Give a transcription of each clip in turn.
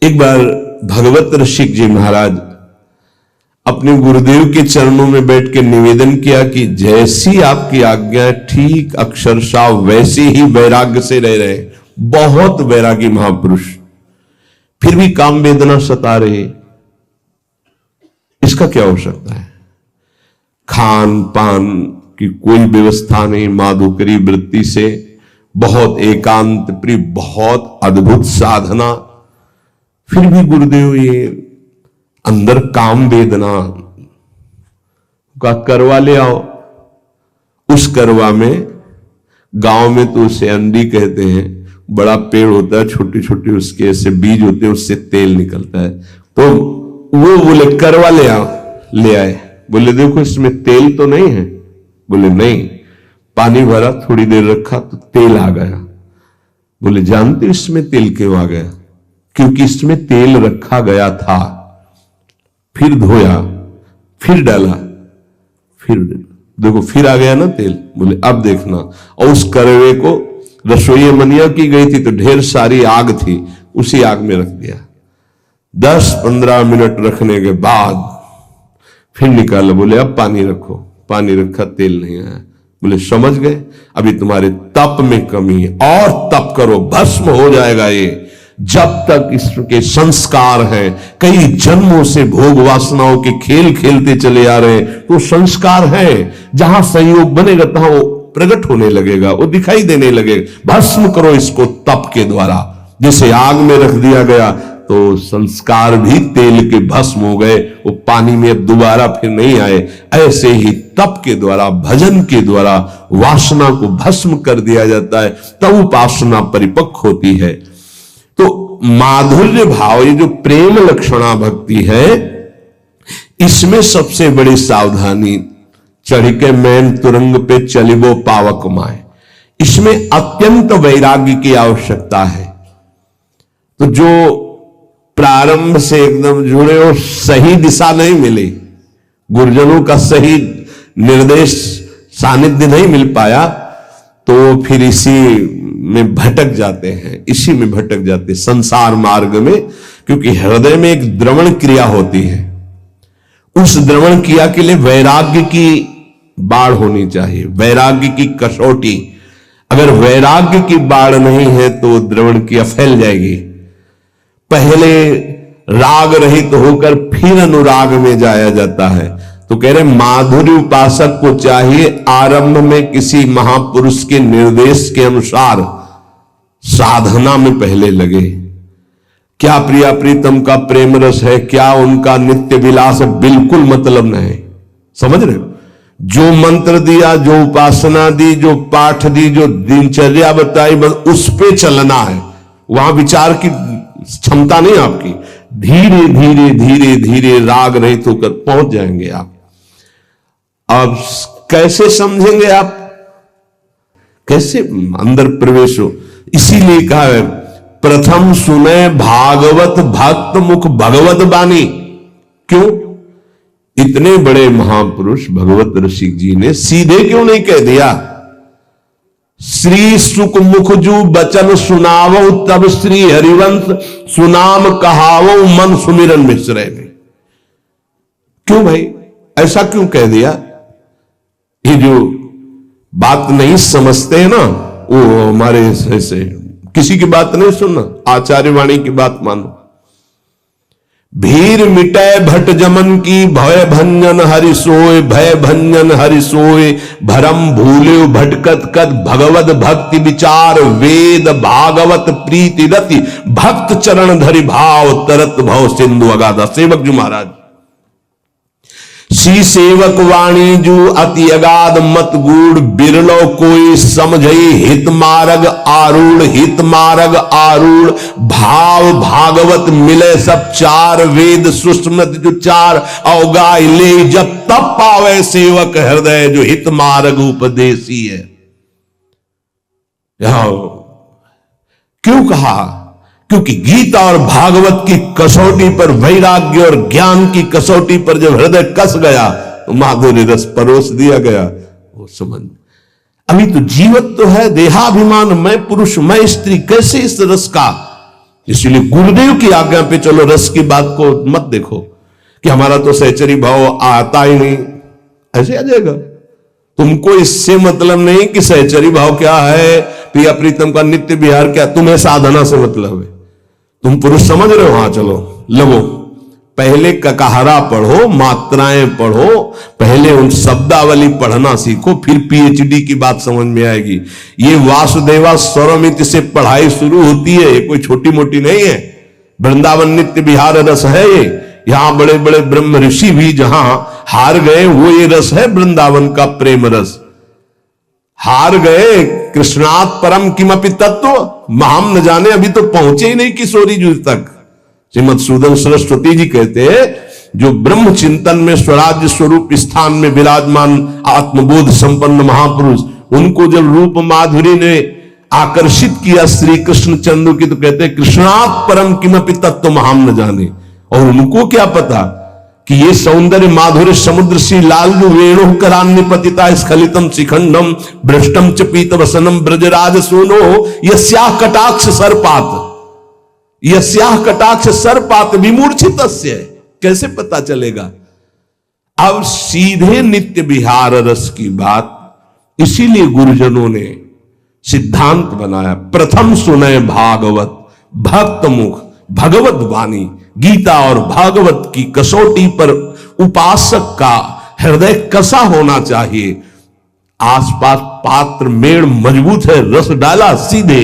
एक बार भगवत ऋषिक जी महाराज अपने गुरुदेव के चरणों में बैठ के निवेदन किया कि जैसी आपकी आज्ञा, ठीक अक्षरशः वैसे ही वैराग्य से रह रहे। बहुत वैरागी महापुरुष, फिर भी काम वेदना सता रहे, इसका क्या हो सकता है? खान पान की कोई व्यवस्था नहीं, माधुकरी वृत्ति से, बहुत एकांत प्रिय, बहुत अद्भुत साधना, फिर भी गुरुदेव ये अंदर काम वेदना का करवा ले आओ। उस करवा में, गांव में तो उसे अंडी कहते हैं, बड़ा पेड़ होता है, छोटे छोटे उसके ऐसे बीज होते हैं, उससे तेल निकलता है। तो वो बोले करवा ले आओ, ले आए। बोले देखो इसमें तेल तो नहीं है। बोले नहीं। पानी भरा, थोड़ी देर रखा तो तेल आ गया। बोले जानते इसमें तेल क्यों आ गया? क्योंकि इसमें तेल रखा गया था, फिर धोया, फिर डाला, फिर देखो फिर आ गया ना तेल। बोले अब देखना। और उस करवे को रसोई मनिया की गई थी तो ढेर सारी आग थी, उसी आग में रख दिया। 10-15 मिनट रखने के बाद फिर निकाला। बोले अब पानी रखो। पानी रखा, तेल नहीं आया। बोले समझ गए, अभी तुम्हारे तप में कमी है, और तप करो, भस्म हो जाएगा ये। जब तक इसके संस्कार हैं, कई जन्मों से भोग वासनाओं के खेल खेलते चले आ रहे हैं, तो संस्कार है। जहां संयोग बनेगा तहां वो प्रकट होने लगेगा, वो दिखाई देने लगेगा। भस्म करो इसको तप के द्वारा। जैसे आग में रख दिया गया तो संस्कार भी तेल के भस्म हो गए, वो पानी में अब दोबारा फिर नहीं आए। ऐसे ही तप के द्वारा, भजन के द्वारा वासना को भस्म कर दिया जाता है, तब उपासना परिपक्व होती है। तो माधुर्य भाव, ये जो प्रेम लक्षणा भक्ति है, इसमें सबसे बड़ी सावधानी, चढ़ के मैन तुरंग पे चलिबो पावक माए, इसमें अत्यंत वैराग्य की आवश्यकता है। तो जो प्रारंभ से एकदम जुड़े हो, सही दिशा नहीं मिली, गुरुजनों का सही निर्देश सानिध्य नहीं मिल पाया, तो फिर इसी में भटक जाते हैं, इसी में भटक जाते हैं संसार मार्ग में। क्योंकि हृदय में एक द्रवण क्रिया होती है, उस द्रवण क्रिया के लिए वैराग्य की बाढ़ होनी चाहिए, वैराग्य की कसौटी। अगर वैराग्य की बाढ़ नहीं है तो द्रवण क्रिया फैल जाएगी। पहले राग रहित होकर फिर अनुराग में जाया जाता है। तो कह रहे माधुर्य उपासक को चाहिए आरंभ में किसी महापुरुष के निर्देश के अनुसार साधना में पहले लगे। क्या प्रिया प्रीतम का प्रेम रस है, क्या उनका नित्य विलास है, बिल्कुल मतलब नहीं। समझ रहे हो? जो मंत्र दिया, जो उपासना दी, जो पाठ दी, जो दिनचर्या बताई, बस उस पे चलना है। वहां विचार की क्षमता नहीं आपकी। धीरे धीरे धीरे धीरे राग रहित होकर पहुंच जाएंगे आप। अब कैसे समझेंगे आप, कैसे अंदर प्रवेश हो? इसीलिए कहा है प्रथम सुने भागवत भक्त मुख भगवत बानी। क्यों? इतने बड़े महापुरुष भगवत ऋषिक जी ने सीधे क्यों नहीं कह दिया श्री सुख मुख जू बचन सुनावो तब श्री हरिवंश सुनाम कहावो मन सुमिरन मिश्रे में? क्यों भाई, ऐसा क्यों कह दिया? ये जो बात नहीं समझते हैं ना, वो हमारे ऐसे किसी की बात नहीं सुनना, आचार्य वाणी की बात मानो। भीर मिटय भट जमन की भय भंजन हरि सोय, भय भंजन हरि सोय, भरम भूले भटकत कद भगवत भक्ति विचार, वेद भागवत प्रीति रति, भक्त चरण धरि भाव, तरत भव सिंधु अगाधा। सेवक जी महाराज, सी सेवक वाणी जू अति अगाध मत गूढ़, बिरलो कोई समझई हित मार्ग आरूढ़, हित मार्ग आरूढ़, भाव भागवत मिले सब चार, वेद सुस्मृत जो चार अवगाय ले, जब तब पावे सेवक हृदय, जो हित मार्ग उपदेशी है। क्यों कहा? क्योंकि गीता और भागवत की कसौटी पर, वैराग्य और ज्ञान की कसौटी पर जब हृदय कस गया तो माधुर्य रस परोस दिया गया। वो समझ, अभी तो जीवत तो है, देहाभिमान, मैं पुरुष मैं स्त्री, कैसे इस रस का इसीलिए गुरुदेव की आज्ञा पे चलो, रस की बात को मत देखो कि हमारा तो सहचरी भाव आता ही नहीं, ऐसे आ जाएगा। तुमको इससे मतलब नहीं कि सहचरी भाव क्या है, प्रिया प्रीतम का नित्य विहार क्या, तुम्हें साधना से मतलब है। तुम पुरुष समझ रहे हो, हाँ चलो लगो, पहले ककाहरा पढ़ो, मात्राएं पढ़ो, पहले उन शब्दावली पढ़ना सीखो, फिर पीएचडी की बात समझ में आएगी। ये वासुदेवा स्वरमिति से पढ़ाई शुरू होती है, ये कोई छोटी मोटी नहीं है। वृंदावन नित्य विहार रस है ये। यहां बड़े बड़े ब्रह्म ऋषि भी जहां हार गए, वो ये रस है वृंदावन का प्रेम रस। हार गए कृष्णात् परम किमपि तत्व महाम न जाने, अभी तो पहुंचे ही नहीं किशोरी जुग तक। श्रीमद सूदन सरस्वती जी कहते हैं, जो ब्रह्म चिंतन में स्वराज्य स्वरूप स्थान में विराजमान आत्मबोध संपन्न महापुरुष, उनको जब रूप माधुरी ने आकर्षित किया श्री कृष्ण चंद्र की, तो कहते हैं कृष्णात् परम किमपि तत्व महाम न जाने। और उनको क्या पता कि ये सौंदर्य माधुर्य समुद्र सी लालू वेणु करान्य पतिता स्खलितम शिखंडम भ्रष्टम च पीत वसनम ब्रजराज सोनो यस्याह कटाक्ष सर्पात, यस्याह कटाक्ष सर्पात विमूर्छितस्य। कैसे पता चलेगा? अब सीधे नित्य विहार रस की बात, इसीलिए गुरुजनों ने सिद्धांत बनाया, प्रथम सुने भागवत भक्त मुख भगवत वाणी। गीता और भागवत की कसौटी पर उपासक का हृदय कसा होना चाहिए। आसपास पात्र मेड़ मजबूत है, रस डाला सीधे,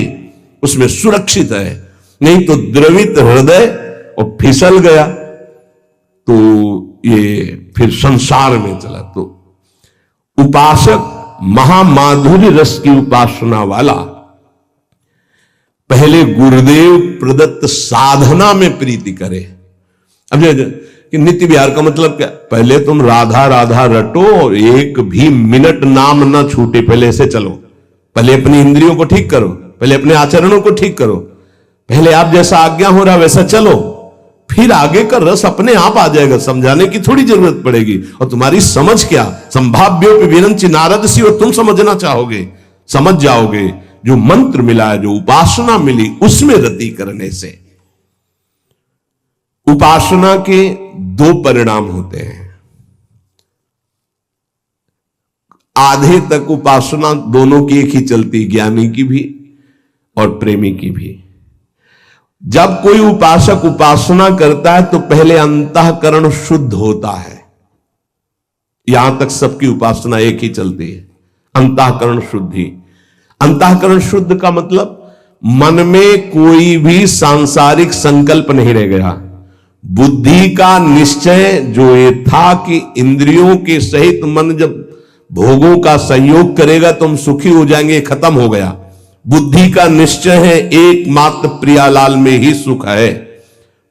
उसमें सुरक्षित है। नहीं तो द्रवित हृदय और फिसल गया तो ये फिर संसार में चला। तो उपासक महामाधुर्य रस की उपासना वाला पहले गुरुदेव प्रदत्त साधना में प्रीति करे। अब कि नित्य विहार का मतलब क्या? पहले तुम राधा राधा रटो और एक भी मिनट नाम ना छूटे। पहले ऐसे चलो, पहले अपनी इंद्रियों को ठीक करो, पहले अपने आचरणों को ठीक करो, पहले आप जैसा आज्ञा हो रहा वैसा चलो, फिर आगे का रस अपने आप आ जाएगा। समझाने की थोड़ी जरूरत पड़ेगी। और तुम्हारी समझ क्या, संभाव्यो विरंचि नारद सी, और तुम समझना चाहोगे, समझ जाओगे। जो मंत्र मिला है, जो उपासना मिली, उसमें रति करने से उपासना के दो परिणाम होते हैं। आधे तक उपासना दोनों की एक ही चलती, ज्ञानी की भी और प्रेमी की भी। जब कोई उपासक उपासना करता है तो पहले अंतःकरण शुद्ध होता है। यहां तक सबकी उपासना एक ही चलती है, अंतःकरण शुद्धि। अंतःकरण शुद्ध का मतलब मन में कोई भी सांसारिक संकल्प नहीं रह गया। बुद्धि का निश्चय जो ये था कि इंद्रियों के सहित मन जब भोगों का संयोग करेगा तो हम सुखी हो जाएंगे, खत्म हो गया। बुद्धि का निश्चय है एकमात्र प्रियालाल में ही सुख है।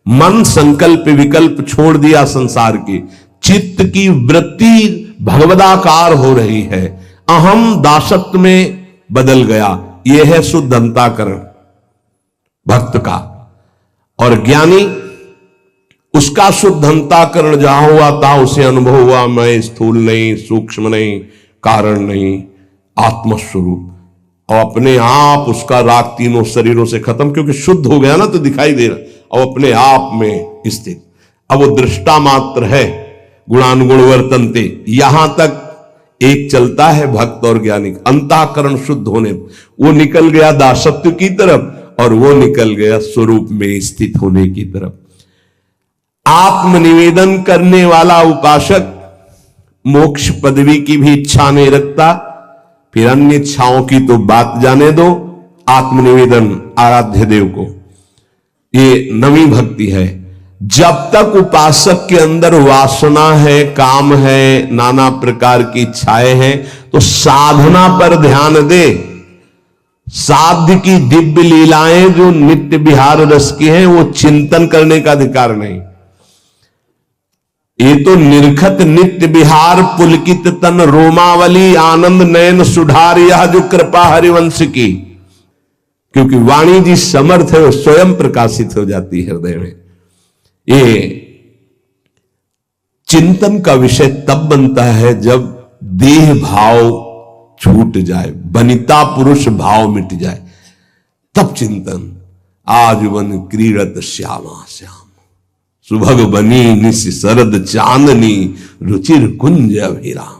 मन संकल्प विकल्प छोड़ दिया संसार के, चित्त की वृत्ति भगवदाकार हो रही है, अहम दासत्व में बदल गया। यह है शुद्ध अंतःकरण भक्त का। और ज्ञानी, उसका शुद्ध अंतःकरण जहां हुआ था उसे अनुभव हुआ, मैं स्थूल नहीं, सूक्ष्म नहीं, कारण नहीं, आत्मस्वरूप। और अपने आप उसका राग तीनों शरीरों से खत्म, क्योंकि शुद्ध हो गया ना तो दिखाई दे रहा, और अपने आप में स्थित। अब वो दृष्टा मात्र है, गुणानुगुण वर्तनते। यहां तक एक चलता है भक्त और ज्ञानी। अंतःकरण शुद्ध होने वो निकल गया दासत्व की तरफ और वो निकल गया स्वरूप में स्थित होने की तरफ। आत्मनिवेदन करने वाला उपासक मोक्ष पदवी की भी इच्छा नहीं रखता, फिर अन्य इच्छाओं की तो बात जाने दो। आत्मनिवेदन आराध्य देव को, ये नवी भक्ति है। जब तक उपासक के अंदर वासना है, काम है, नाना प्रकार की इच्छाएं हैं, तो साधना पर ध्यान दे। साध्य की दिव्य लीलाएं जो नित्य विहार रस की हैं, वो चिंतन करने का अधिकार नहीं। ये तो निर्खत नित्य विहार पुलकित तन रोमावली आनंद नयन सुधार, यह जो कृपा हरिवंश की, क्योंकि वाणी जी समर्थ है, वो स्वयं प्रकाशित हो जाती है हृदय में। ये चिंतन का विषय तब बनता है जब देह भाव छूट जाए, वनिता पुरुष भाव मिट जाए, तब चिंतन। आज वन क्रीड़त श्यामा श्याम, सुभग बनी निस शरद चांदनी, रुचिर कुंज अभिराम,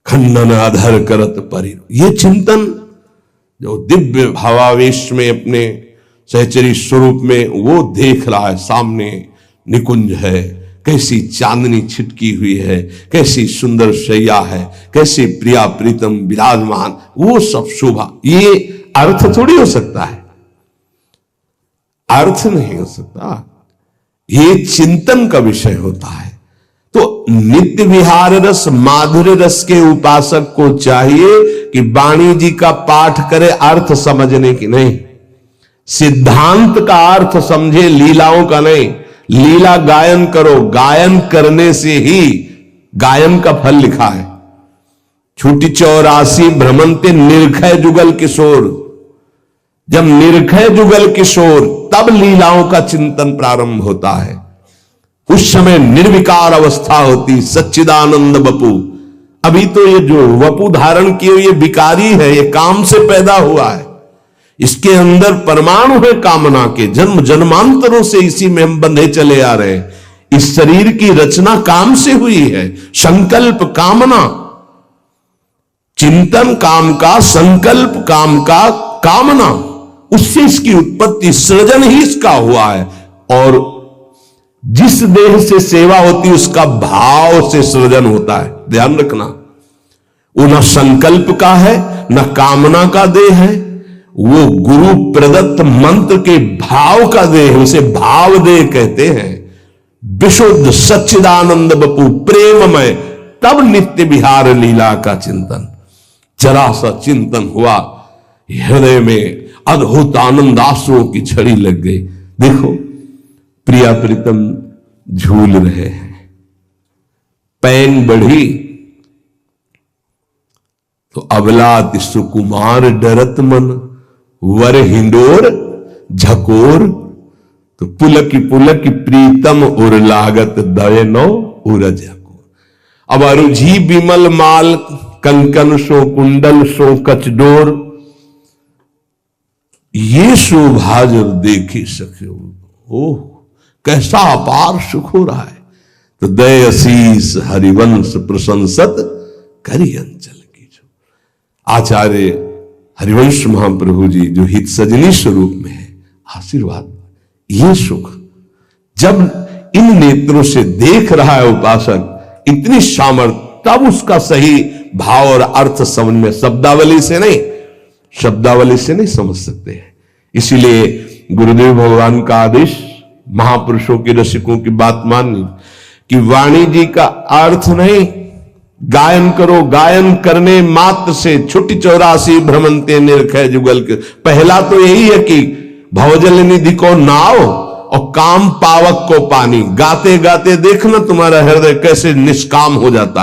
खंडन अधर करत परि। ये चिंतन जो दिव्य भावावेश में अपने सहचरी स्वरूप में वो देख रहा है, सामने निकुंज है, कैसी चांदनी छिटकी हुई है, कैसी सुंदर शैया है, कैसे प्रिया प्रीतम विराजमान, वो सब शोभा। ये अर्थ थोड़ी हो सकता है, अर्थ नहीं हो सकता, ये चिंतन का विषय होता है। तो नित्य विहार रस माधुर्य रस के उपासक को चाहिए कि वाणी जी का पाठ करे अर्थ समझने की नहीं, सिद्धांत का अर्थ समझे, लीलाओं का नहीं। लीला गायन करो, गायन करने से ही गायन का फल लिखा है। छूटी 84 भ्रमंते निर्खय जुगल किशोर, जब निर्खय जुगल किशोर तब लीलाओं का चिंतन प्रारंभ होता है। उस समय निर्विकार अवस्था होती, सच्चिदानंद वपु। अभी तो ये जो वपु धारण किए ये विकारी है, ये काम से पैदा हुआ है, इसके अंदर परमाणु है कामना के, जन्म जन्मांतरों से इसी में हम बंधे चले आ रहे हैं। इस शरीर की रचना काम से हुई है, संकल्प कामना, चिंतन काम का, संकल्प काम का, कामना, उससे इसकी उत्पत्ति, सृजन ही इसका हुआ है। और जिस देह से सेवा होती है उसका भाव से सृजन होता है, ध्यान रखना। वो न संकल्प का है न कामना का देह है, वो गुरु प्रदत्त मंत्र के भाव का देह, उसे भाव देह कहते हैं। विशुद्ध सच्चिदानंद वपु प्रेममय, तब नित्य विहार लीला का चिंतन। जरा सा चिंतन हुआ, हृदय में अद्भुत आनंद आंसुओं की झड़ी लग गई। देखो प्रिया प्रीतम झूल रहे हैं, पैन बढ़ी तो अबलात सुकुमार डरत मन, वर हिंडोर झकोर तो पुलकी पुलकी प्रीतम उर लागत दयनो उरज को। अब अरुझी बिमल माल कंकन सो कुंडल सो कचडोर, ये शोभा जब देखी सके, ओह कैसा अपार सुख हो रहा है। तो दय असीस हरिवंश प्रशंसत करी अंचल की। जो आचार्य हरिवंश महाप्रभु जी जो हित सजनी स्वरूप में है, आशीर्वाद, ये सुख जब इन नेत्रों से देख रहा है उपासक, इतनी सामर्थ्य, तब उसका सही भाव और अर्थ समझ में, शब्दावली से नहीं, शब्दावली से नहीं समझ सकते हैं। इसीलिए गुरुदेव भगवान का आदेश, महापुरुषों के रसिकों की बात माननी कि वाणी जी का अर्थ नहीं, गायन करो, गायन करने मात्र से छुट्टी 84 भ्रमंते निर्खय जुगल के। पहला तो यही है कि भवजल निधि को नाव और काम पावक को पानी। गाते गाते देखना तुम्हारा हृदय कैसे निष्काम हो जाता है।